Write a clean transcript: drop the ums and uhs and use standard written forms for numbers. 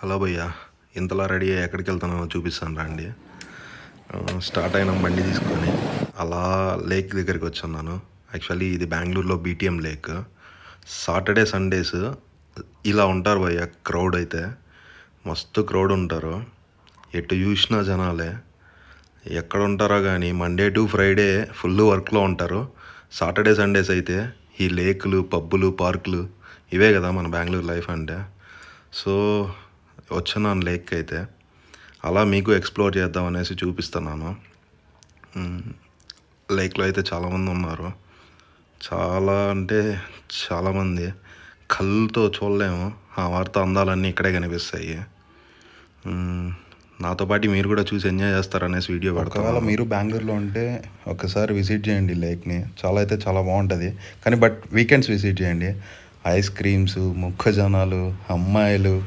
Hello భయ్యా, ఇంతలా ready అయ్యి ఎక్కడికి వెళ్తున్నానో చూపిస్తాను రండి. స్టార్ట్ అయిన బండి తీసుకొని అలా లేక్ దగ్గరికి వచ్చున్నాను. యాక్చువల్లీ ఇది బెంగళూరులో బీటీఎం లేక్. సాటర్డే సండేస్ ఇలా ఉంటారు భయ్య, క్రౌడ్ అయితే మస్తు క్రౌడ్ ఉంటారు. ఎటు చూసినా జనాలే. ఎక్కడ ఉంటారో కానీ మండే టు ఫ్రైడే ఫుల్ వర్క్లో ఉంటారు. సాటర్డే సండేస్ అయితే ఈ లేకులు, పబ్బులు, పార్కులు ఇవే కదా మన బెంగళూరు లైఫ్ అంటే. సో వచ్చున్నాను లేక్ అయితే, అలా మీకు ఎక్స్ప్లోర్ చేద్దాం అనేసి చూపిస్తున్నాను. లేక్లో అయితే చాలామంది ఉన్నారు. చాలా అంటే చాలామంది, కళ్ళతో చూడలేము. ఆ వార్త అందాలన్నీ ఇక్కడే కనిపిస్తాయి. నాతో పాటు మీరు కూడా చూసి ఎంజాయ్ చేస్తారనేసి వీడియో పెడతాను. ఒకవేళ మీరు బెంగళూరులో ఉంటే ఒకసారి విజిట్ చేయండి లేక్ని. చాలా అయితే చాలా బాగుంటుంది. కానీ వీకెండ్స్ విజిట్ చేయండి. ఐస్ క్రీమ్స్, మొక్కజొన్నలు, అమ్మాయిలు,